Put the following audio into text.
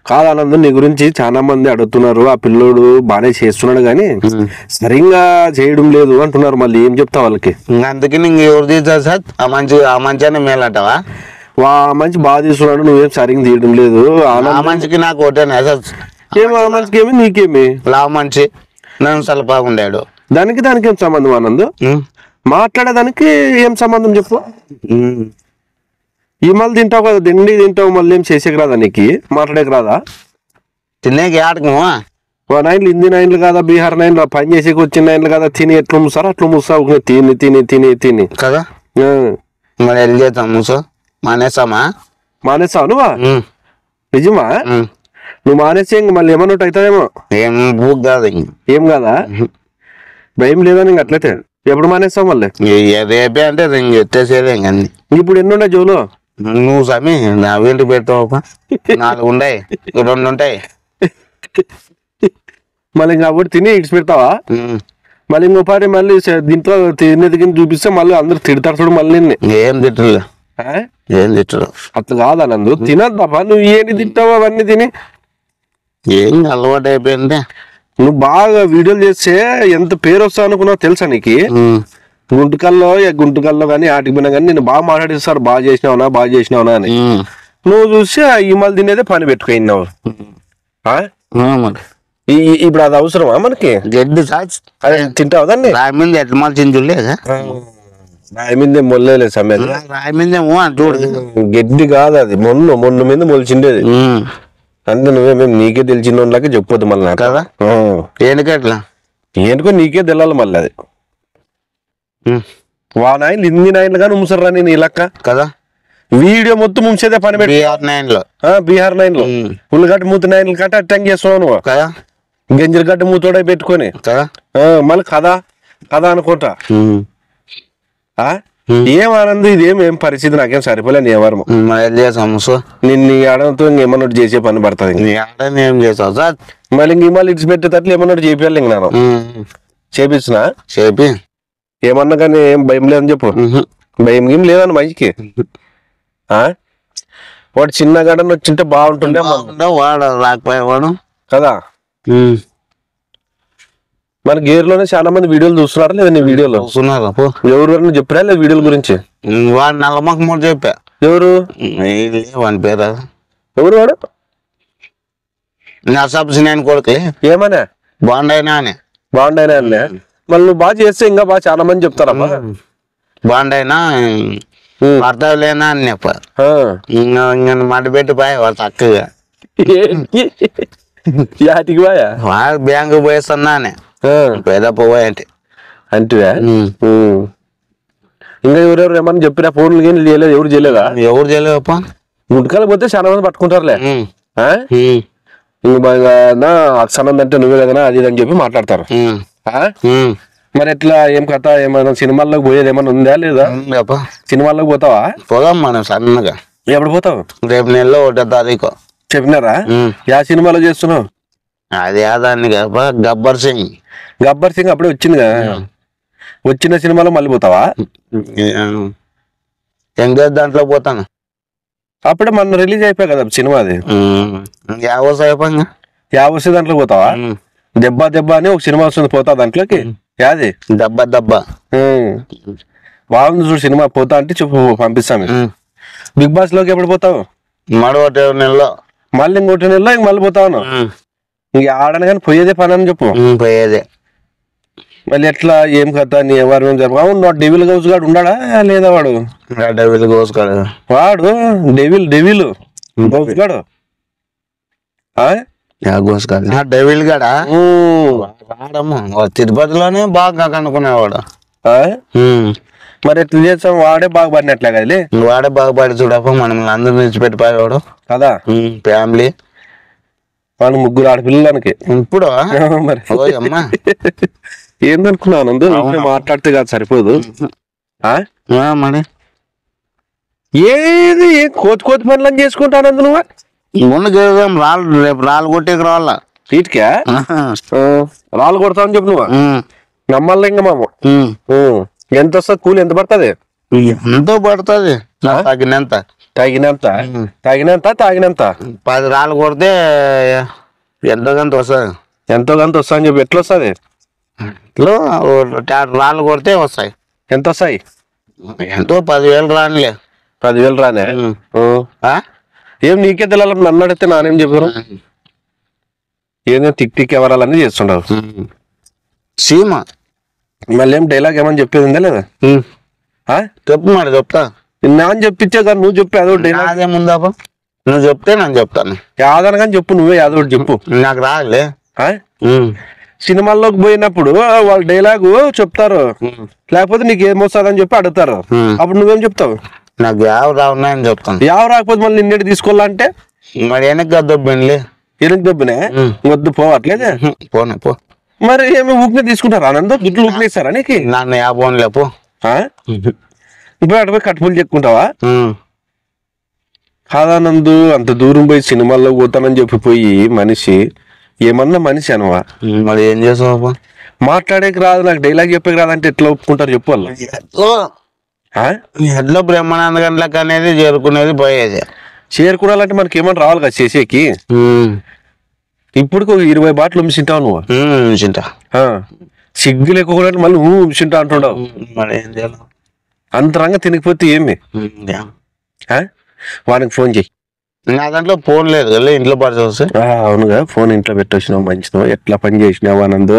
కాదనందు నీ గురించి చాలా మంది అడుగుతున్నారు, ఆ పిల్లోడు బానే చేస్తున్నాడు గాని సరిగ్గా చేయడం లేదు అంటున్నారు. మళ్ళీ ఏం చెప్తా వాళ్ళకి? అందుకే నీకు ఎవరు తీస్తారు సార్? ఆ మంచి అని మేలంటావా? మంచి బాగా తీస్తున్నాడు, నువ్వేం సరిగ్గా తీయడం లేదు. ఆ మంచికి నాకు ఒకటేనా సార్? ఏమి ఆ మంచికి ఏమి నీకేమి? లావు మంచి నేను చాలా బాగుండాడు. దానికి ఏం సంబంధం ఆనంద్? మాట్లాడేదానికి ఏం సంబంధం చెప్పు? ఈ మళ్ళీ తింటావు కదా, దిండి తింటావు, మళ్ళీ ఏం చేసేకి రాదా నీకు? మాట్లాడేకి రాదా? తినేకి ఆడకమా? నైన్లు హిందీ నైన్లు కదా, బీహార్ నైన్లు పని చేసేకి వచ్చిన నైన్లు కదా, తిని ఎట్లా మూసారు అట్లా మూసావు, తిని తిని తిని తిని కదా. మరి వెళ్ళి చేద్దాం మూసో మానేస్తావా నువ్వా? నిజమా? నువ్వు మానేస్తే ఇంక మళ్ళీ ఏమన్నా అవుతావేమో. ఏం బూక్ కాదు, ఏం కాదా? భయం లేదా నీకు అట్లయితే? ఎప్పుడు మానేస్తావు మళ్ళీ? రేపే అంటే ఎత్తేసేదే ఇంక అన్ని. ఇప్పుడు ఎన్ని ఉన్నాయి జోలు? నువ్వు స్వామి నా వీళ్ళు పెడతావు, 4 ఉన్నాయి, 2 ఉంటాయి. మళ్ళీ ఇంకా అప్పుడు తిని ఇడిచి పెడతావా? మళ్ళీ ఇంకో పారి మళ్ళీ దీంట్లో తినేది చూపిస్తే మళ్ళీ అందరు తిడతారు చూడు మళ్ళీ. ఏం తిట్టరు, ఏం తిట్టరు. అట్లా కాదా నందు? తినద్దబ్బా, నువ్వు ఏంటి తింటావు అవన్నీ తిని? ఏం అలవాటు అయిపోయింది. నువ్వు బాగా వీడియోలు చేస్తే ఎంత పేరు వస్తా అనుకున్నావు తెలుసా నీకు? గుంటకల్లో కానీ ఆటికి పోయినా కానీ నేను బాగా మాట్లాడిస్తారు, బాగా చేసినావునా అని. నువ్వు చూసి ఈ మళ్ళీ తినేదే పని పెట్టుకున్నావు. ఇప్పుడు అది అవసరమా మనకి? గడ్డి అదే తింటావు దాన్ని? రాయి మీద ఎట్లా మలిచింది రాయి మీద మొల్లలేదు సమయం. రాయి మీదేమో చూడు, గడ్డి కాదు అది, మొన్న మీద మొలిచిండేది. అంటే నువ్వేమేమి నీకే తెలిసిన చెప్పొద్దు మళ్ళీ కదా. ఏంటికట్లా ఏంటికో నీకే తెలాలి మళ్ళీ అది. నాయన హిందీ నాయనలు కానీ ఉంచరా నేను ఈ లెక్క కదా. వీడియో మొత్తం ముంచేదే పని పెట్టి బీహార్ నైన్లో ఉల్లిగడ్డ మూత నాయనలు కట్ట అట్టంగ్ చేస్తున్నావు నువ్వు కదా. గంజల గడ్డ మూతోడే పెట్టుకొని మళ్ళీ కదా అనుకుంటా. ఏం ఆనంద్, ఇదేం పరిస్థితి నాకేం సరిపోలే. నీ ఎవరు నిన్ను ఆడతో ఇంకేమన్నా చేసే పని పడుతుంది. మళ్ళీ మళ్ళీ ఇడిచి పెట్టేటట్లు ఏమన్నా చేయాలి. ఇంక నేను చేపించిన ఏమన్నా కానీ ఏం భయం లేదని చెప్పు. భయం గేం లేదన్న మనిషికి. వాడు చిన్న గడని వచ్చింటే బాగుంటుండే, వాడు రాకపోయేవాడు కదా. మన గేర్లోనే చాలా మంది వీడియోలు చూస్తున్నారా లేదా? నీ వీడియోలో ఎవరు చెప్పరా లేదు వీడియోల గురించి? వాడు నల్లమ్మక మూడు చెప్పా. ఎవరు వాని పేరు? ఎవరు వాడు? నా సబ్సిడీ కొడుకు. ఏమన్నా బాగుండైనా అని మళ్ళీ నువ్వు బాగా చేస్తే ఇంకా బాగా చాలా మంది చెప్తారమ్మా. బాగుండైనా పడతావులేనా అని చెప్పారు. మడి పెట్టిపోయా వాడు చక్కగా. యాటికి పోయా? బ్యాంకు పోయిస్తున్నా అని పేద పోయాయంటే అంటివా? ఇంకా ఎవరెవరు ఏమన్నా చెప్పినా ఫోన్లు కానీ చేయలేదు? ఎవరు చేయలేదా? ఎవరు చేయలేదప్ప. గుంటకాలు పోతే చాలా మంది పట్టుకుంటారులే. ఇంక బాగా అక్షనంద అంటే నువ్వే కదా అది అని చెప్పి మాట్లాడతారు. మరి ఎట్లా ఏం కథ? ఏమైనా సినిమాల్లోకి పోయేది ఏమన్నా ఉందా లేదా? సినిమాల్లోకి పోతావా? పోదాం మనం సన్నగా. ఎప్పుడు పోతావు? రేపు నెలలో 1వ తారీఖు చెప్పినారా? యా సినిమాలో చేస్తున్నావు? అది దాన్ని గబ్బర్ సింగ్. అప్పుడే వచ్చింది కదా. వచ్చిన సినిమాలో మళ్ళీ పోతావా? ఎంగేజ్ దాంట్లో పోతాను. అప్పుడే మొన్న రిలీజ్ అయిపోయా కదా సినిమా. అది 50 దాంట్లో పోతావా? దెబ్బ అని ఒక సినిమా వస్తుంది, పోతా దాంట్లోకి. యాది దెబ్బ బాగుంది చూడు సినిమా. పోతా అంటే చెప్పు, పంపిస్తాను. బిగ్ బాస్ లోకి ఎప్పుడు పోతావు? మరో 1 నెలలో. మళ్ళీ ఇంకోటి నెలలో ఇంక మళ్ళీ పోతావు? ఇంక ఆడని కానీ పోయేదే పని అని చెప్పు. పోయేదే. మళ్ళీ ఎట్లా ఏం కథ? నీ ఎవరు అవును డెవిల్ గౌస్ గాడు ఉన్నాడా లేదా? వాడు డెవిల్ గౌస్ గాడు. వాడు డెవిల్ గౌస్ గాడు. డెవిల్ గాడా? తిరుపతిలోనే బాగా కనుక్కునేవాడు. మరి ఎట్లా చేస్తాం? వాడే బాగా పడినట్లే కదలే. వాడే బాగా పడి చూడప్ప మనం అందరూ విడిచిపెట్టిపోయేవాడు కదా. ఫ్యామిలీ వాళ్ళు 3 ఆడపిల్లలకి. ఇప్పుడు మరి ఏందనుకున్నావు నందు? మాట్లాడితే కాదు సరిపోదు. మరి ఏది కోతి పనులు అని చేసుకుంటానందు నువ్వు? రేపు రాళ్ళు కొట్టేకి రావాల. ఇటుకా రాళ్ళు కొడతావని చెప్పు నువ్వు. నమ్మల్లా ఇంకా మాము. ఎంత వస్తుంది కూలి? ఎంత పడుతుంది? ఎంతో పడుతుంది. తాగినంత తాగినంత 10 రాళ్ళు కొడితే ఎంతో కొంత వస్తుంది. ఎంతో కొంత వస్తా అని చెప్పి ఎట్లా వస్తుంది? ఇట్లా 10 రాళ్ళు కొడితే వస్తాయి. ఎంత వస్తాయి? ఎంతో 10,000 రానిలే. 10,000 రానే? ఏం నీకే తెలాలి, నన్ను అడిగితే నానేం చెప్పాను? ఏదో టిక్ ఎవరాలన్నీ చేస్తుండవు. సీమ మళ్ళీ ఏం డైలాగ్ ఏమని చెప్పేది ఉందా లేదా? చెప్పు మరి, చెప్తా. నాన్న చెప్పించే కానీ నువ్వు చెప్పి అదో డైలాగ్. అదేముందా నువ్వు చెప్తే నేను చెప్తాను. యాదనగాని చెప్పు, నువ్వే యాదో చెప్పు. నాకు రాలే. సినిమాల్లోకి పోయినప్పుడు వాళ్ళు డైలాగు చెప్తారు, లేకపోతే నీకు ఏమొస్తుందని చెప్పి అడుగుతారు. అప్పుడు నువ్వేం చెప్తావు? నాకు యావ రావున్నాయని చెప్తాను. యావ రాకపోతే మళ్ళీ నిన్నటి తీసుకోవాలంటే మరి వెనక్కి దొబ్బినలే. వెనక్కి దొబ్బినే వద్దు పోవట్లేదే. పోనే పో. మరి ఏమి ఊపిన తీసుకుంటారా? ఆనందం గిట్లు ఊపినేస్తారా నీకు? నన్ను యాభోన్లే పో. ఇప్పుడు అటుపోయి కట్టుపులు చెప్పుకుంటావా? కాదానందు అంత దూరం పోయి సినిమాల్లో పోతానని చెప్పిపోయి మనిషి ఏమన్నా మనిషి అనవా? మరి ఏం చేసావు? మాట్లాడేకి రాదు, నాకు డైలాగ్ చెప్పేకి రాదంటే ఎట్లా ఒప్పుకుంటారు చెప్పు వాళ్ళు? ఎట్లా బ్రహ్మానంద గంటలకు అనేది చేరుకునేది పోయేది. చేరుకోవాలంటే మనకి ఏమన్నా రావాలి కదా చేసేకి. ఇప్పుడు 20 బాటలు ఉంచుంటావు నువ్వు. సిగ్గు లేకుండా మళ్ళీ ఉంచుంటా అంటుండవు. మరి ఏం చేయాలి? అంతరంగా తినకపోతే ఏమి? వానికి ఫోన్ చెయ్యి. నా దాంట్లో ఫోన్ లేదు కదా, ఇంట్లో పడితే. అవునుగా, ఫోన్ ఇంట్లో పెట్టొచ్చినావు, మంచిదో. ఎట్లా పని చేసినావు ఆనందు?